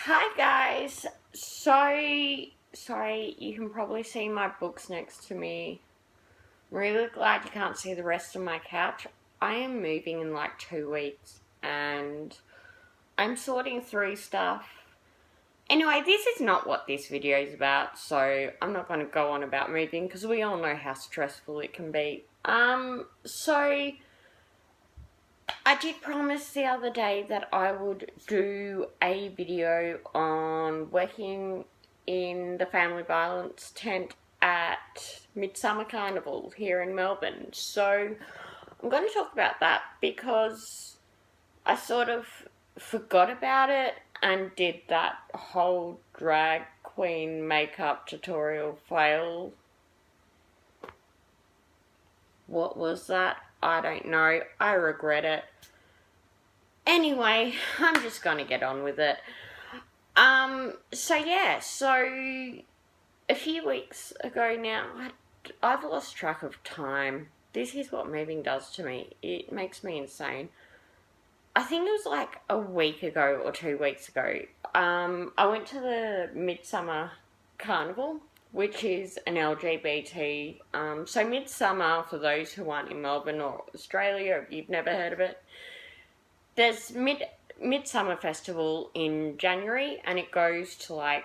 Hi guys. Sorry, you can probably see my books next to me. I'm really glad you can't see the rest of my couch. I am moving in like 2 weeks and I'm sorting through stuff. Anyway, this is not what this video is about, so I'm not going to go on about moving because we all know how stressful it can be. So I did promise the other day that I would do a video on working in the family violence tent at Midsumma Carnival here in Melbourne. So I'm going to talk about that because I sort of forgot about it and did that whole drag queen makeup tutorial fail. What was that? I don't know. I regret it. Anyway, I'm just going to get on with it. So a few weeks ago now, I've lost track of time. This is what moving does to me. It makes me insane. I think it was like a week ago or 2 weeks ago. I went to the Midsumma Carnival, which is an LGBT. So Midsumma, for those who aren't in Melbourne or Australia, if you've never heard of it, there's Midsumma Festival in January, and it goes to like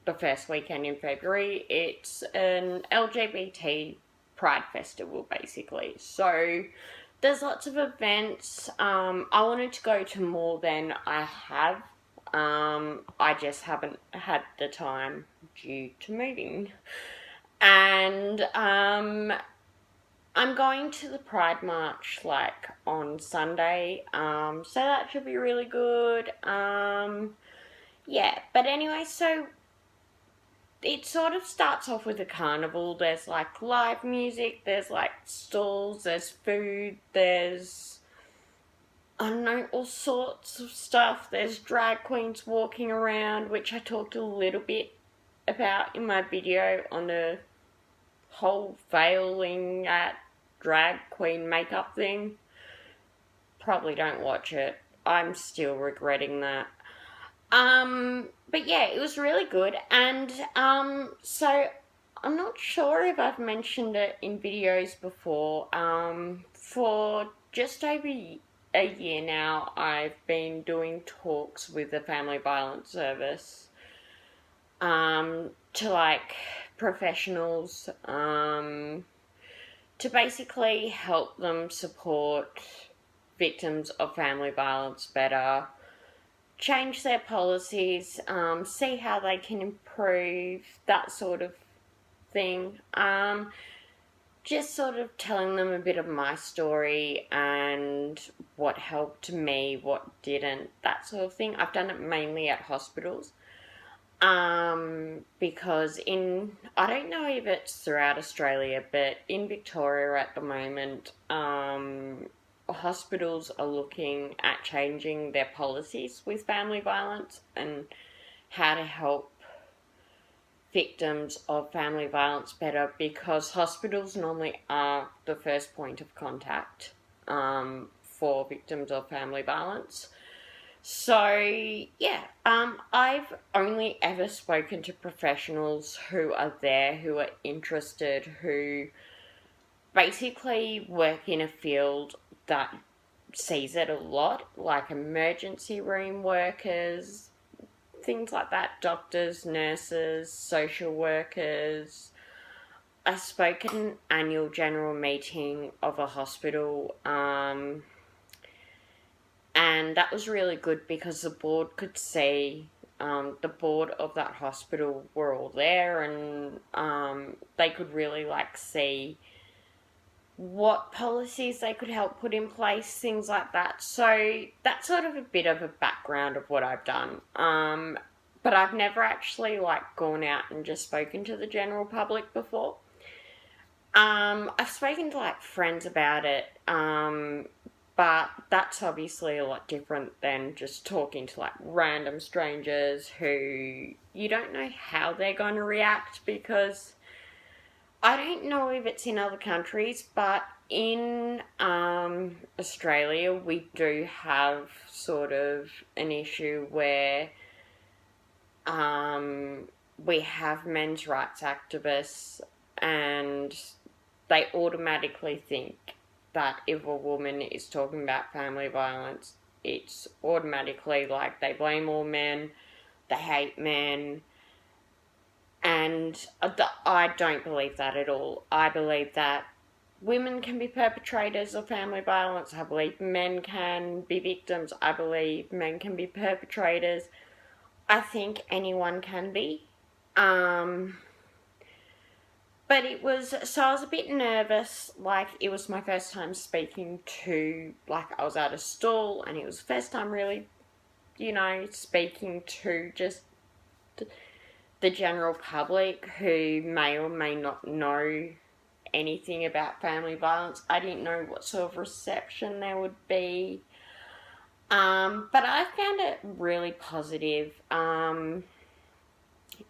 the first weekend in February. It's an LGBT pride festival, basically. So there's lots of events. I wanted to go to more than I have. I just haven't had the time due to moving. And I'm going to the Pride March like on Sunday, so that should be really good. But anyway, so it sort of starts off with a carnival. There's like live music, there's like stalls, there's food, there's, I don't know, all sorts of stuff. There's drag queens walking around, which I talked a little bit about in my video on the whole failing at drag queen makeup thing. Probably don't watch it. I'm still regretting that. But yeah, it was really good. And so I'm not sure if I've mentioned it in videos before. For just over a year now, I've been doing talks with the Family Violence Service to like professionals to basically help them support victims of family violence better, change their policies, see how they can improve, that sort of thing. Just sort of telling them a bit of my story and what helped me, what didn't, that sort of thing. I've done it mainly at hospitals. Because I don't know if it's throughout Australia, but in Victoria at the moment, hospitals are looking at changing their policies with family violence and how to help victims of family violence better, because hospitals normally are the first point of contact for victims of family violence. So, I've only ever spoken to professionals who are there, who are interested, who basically work in a field that sees it a lot, like emergency room workers, things like that, doctors, nurses, social workers. I spoke at an annual general meeting of a hospital, and that was really good because the board could see, the board of that hospital were all there, and they could really like see what policies they could help put in place, things like that. So that's sort of a bit of a background of what I've done. But I've never actually like gone out and just spoken to the general public before. I've spoken to like friends about it, but that's obviously a lot different than just talking to like random strangers who you don't know how they're going to react, because I don't know if it's in other countries, but in Australia we do have sort of an issue where we have men's rights activists, and they automatically think that if a woman is talking about family violence, it's automatically like they blame all men, they hate men, and I don't believe that at all. I believe that women can be perpetrators of family violence. I believe men can be victims. I believe men can be perpetrators. I think anyone can be. But it was, so I was a bit nervous. Like, it was my first time speaking to, like, I was at a stall, and it was the first time really, speaking to just the general public who may or may not know anything about family violence. I didn't know what sort of reception there would be. But I found it really positive.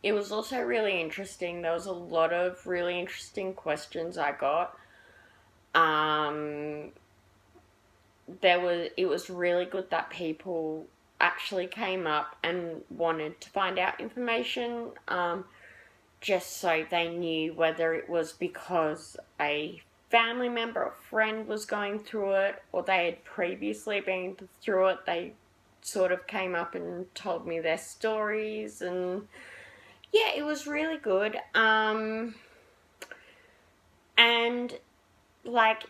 It was also really interesting. There was a lot of really interesting questions I got. It was really good that people actually came up and wanted to find out information, just so they knew whether it was because a family member or friend was going through it, or they had previously been through it. They sort of came up and told me their stories, and yeah, it was really good. And like,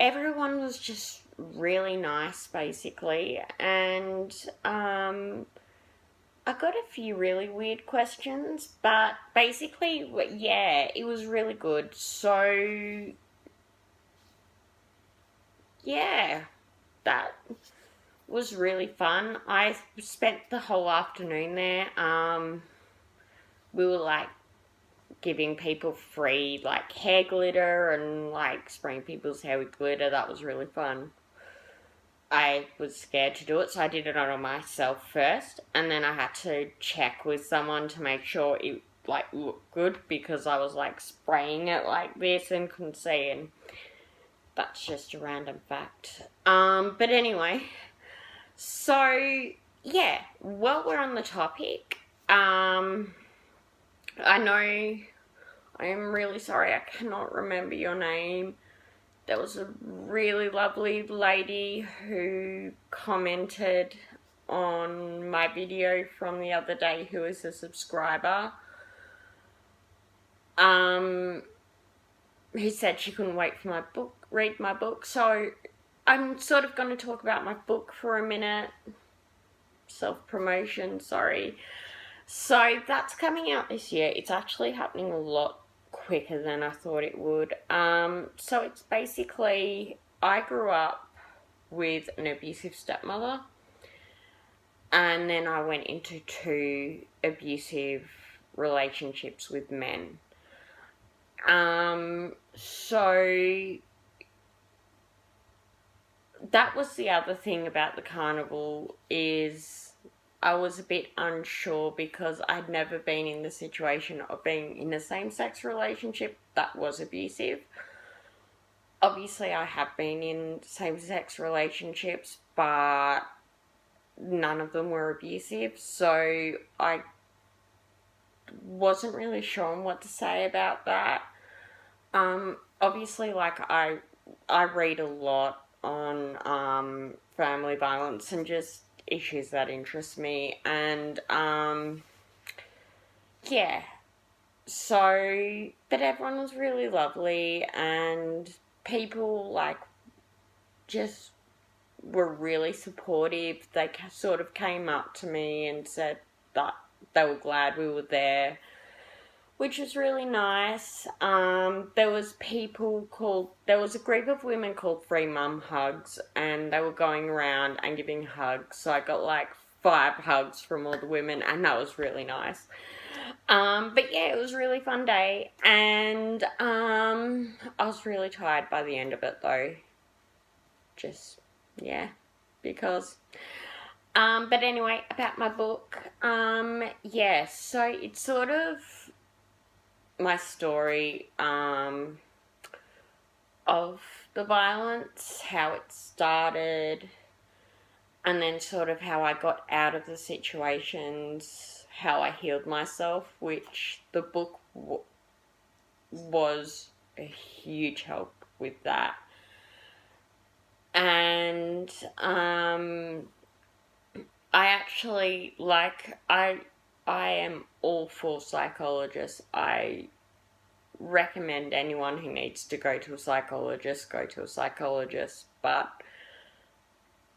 everyone was just really nice, basically, and I got a few really weird questions, but basically, yeah, it was really good. So, yeah, that was really fun. I spent the whole afternoon there. We were, like, giving people free, like, hair glitter and, like, spraying people's hair with glitter. That was really fun. I was scared to do it, so I did it on myself first, and then I had to check with someone to make sure it, like, looked good, because I was, like, spraying it like this and couldn't see, and that's just a random fact. But anyway, so, yeah, while we're on the topic, I know, I am really sorry, I cannot remember your name. There was a really lovely lady who commented on my video from the other day who is a subscriber. Who said she couldn't wait for read my book. So I'm sort of going to talk about my book for a minute. Self-promotion, sorry. So that's coming out this year. It's actually happening a lot quicker than I thought it would. So it's basically, I grew up with an abusive stepmother, and then I went into 2 abusive relationships with men. So that was the other thing about the carnival, is I was a bit unsure because I'd never been in the situation of being in a same-sex relationship that was abusive. Obviously, I have been in same-sex relationships, but none of them were abusive, so I wasn't really sure on what to say about that. Obviously, like, I read a lot on family violence and just issues that interest me, and yeah, so, but everyone was really lovely, and people, like, just were really supportive. They sort of came up to me and said that they were glad we were there, which was really nice. There was a group of women called Free Mum Hugs, and they were going around and giving hugs, so I got like 5 hugs from all the women, and that was really nice. But yeah, it was a really fun day, and I was really tired by the end of it though. Just, yeah, because... but anyway, about my book, yeah, so it's sort of my story, of the violence, how it started, and then sort of how I got out of the situations, how I healed myself, which the book was a huge help with that. And I actually, I am all for psychologists. I recommend anyone who needs to go to a psychologist, go to a psychologist. But,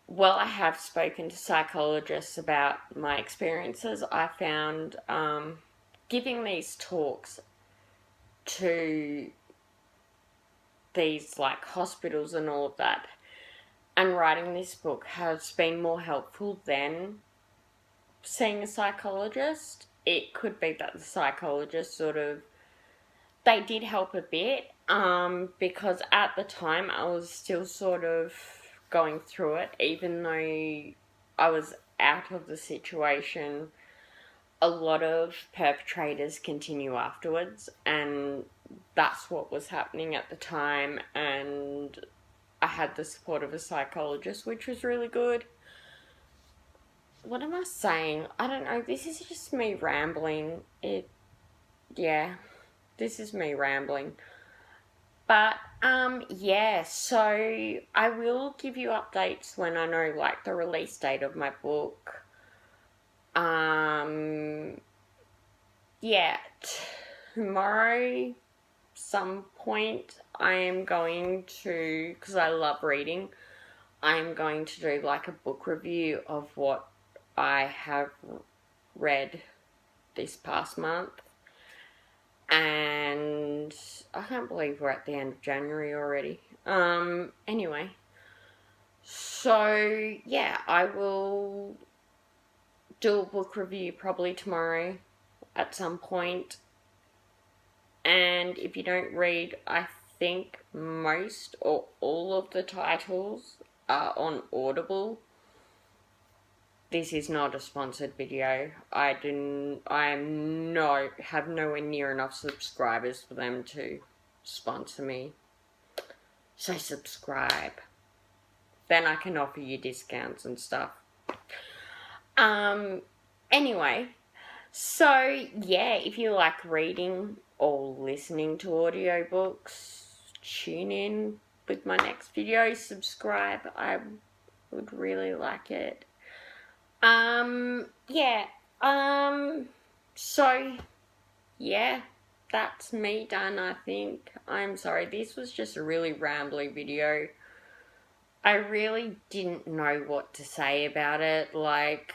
well, I have spoken to psychologists about my experiences. I found giving these talks to these, like, hospitals and all of that, and writing this book has been more helpful than seeing a psychologist. It could be that the psychologist sort of, they did help a bit, because at the time I was still sort of going through it, even though I was out of the situation. A lot of perpetrators continue afterwards, and that's what was happening at the time, and I had the support of a psychologist, which was really good. What am I saying? I don't know. This is just me rambling. Yeah, this is me rambling. But, yeah, so I will give you updates when I know, like, the release date of my book. Yeah, tomorrow, some point, I am going to, because I love reading, I'm going to do, like, a book review of what I have read this past month. And I can't believe we're at the end of January already. Anyway. So, yeah, I will do a book review probably tomorrow at some point. And if you don't read, I think most or all of the titles are on Audible. This is not a sponsored video. have nowhere near enough subscribers for them to sponsor me. So subscribe. Then I can offer you discounts and stuff. Anyway, so yeah, if you like reading or listening to audiobooks, tune in with my next video, subscribe. I would really like it. Yeah, so, yeah, that's me done, I think. I'm sorry, this was just a really rambly video. I really didn't know what to say about it, like,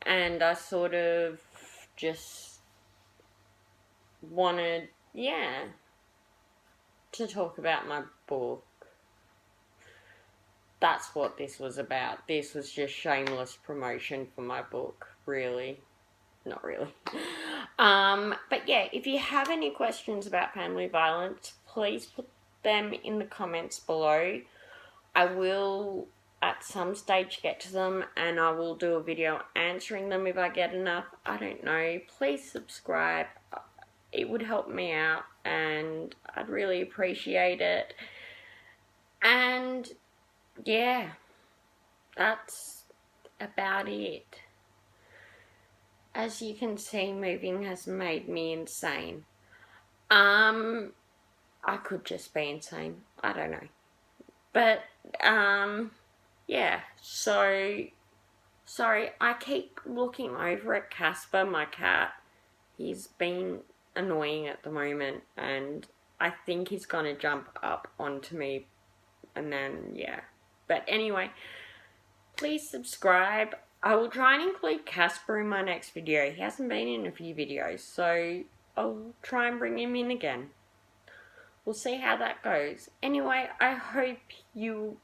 and I sort of just wanted, to talk about my book. That's what this was about. This was just shameless promotion for my book, really. Not really. But yeah, if you have any questions about family violence, please put them in the comments below. I will at some stage get to them, and I will do a video answering them if I get enough. I don't know. Please subscribe. It would help me out, and I'd really appreciate it. And yeah, that's about it. As you can see, moving has made me insane. I could just be insane. I don't know. But, yeah. So, sorry, I keep looking over at Casper, my cat. He's been annoying at the moment, and I think he's gonna jump up onto me, and then, yeah. But anyway, please subscribe. I will try and include Casper in my next video. He hasn't been in a few videos, so I'll try and bring him in again. We'll see how that goes. Anyway, I hope you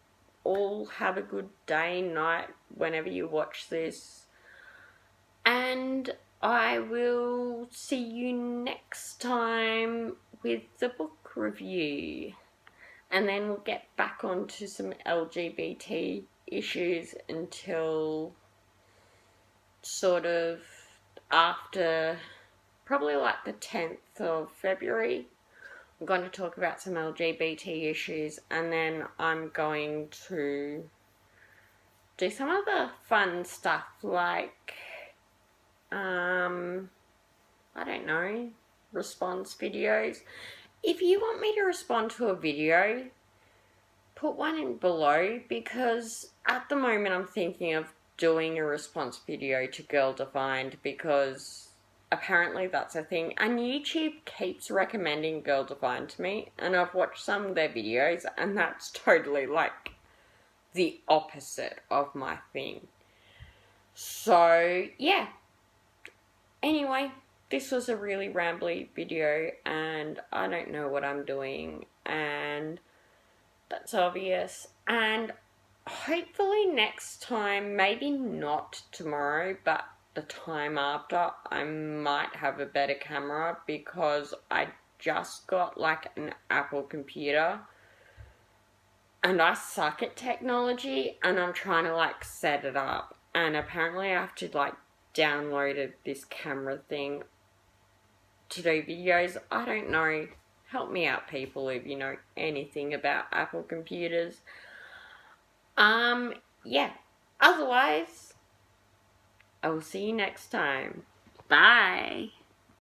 all have a good day, night, whenever you watch this. And I will see you next time with the book review. And then we'll get back onto some LGBT issues until sort of after, probably like the 10th of February. I'm going to talk about some LGBT issues, and then I'm going to do some of the fun stuff like, I don't know, response videos. If you want me to respond to a video, put one in below, because at the moment I'm thinking of doing a response video to Girl Defined, because apparently that's a thing, and YouTube keeps recommending Girl Defined to me, and I've watched some of their videos, and that's totally like the opposite of my thing. So yeah, anyway, this was a really rambly video, and I don't know what I'm doing, and that's obvious. And hopefully next time, maybe not tomorrow, but the time after, I might have a better camera, because I just got like an Apple computer and I suck at technology, and I'm trying to like set it up, and apparently I have to like download this camera thing to do videos. I don't know. Help me out, people, if you know anything about Apple computers. Yeah. Otherwise, I will see you next time. Bye.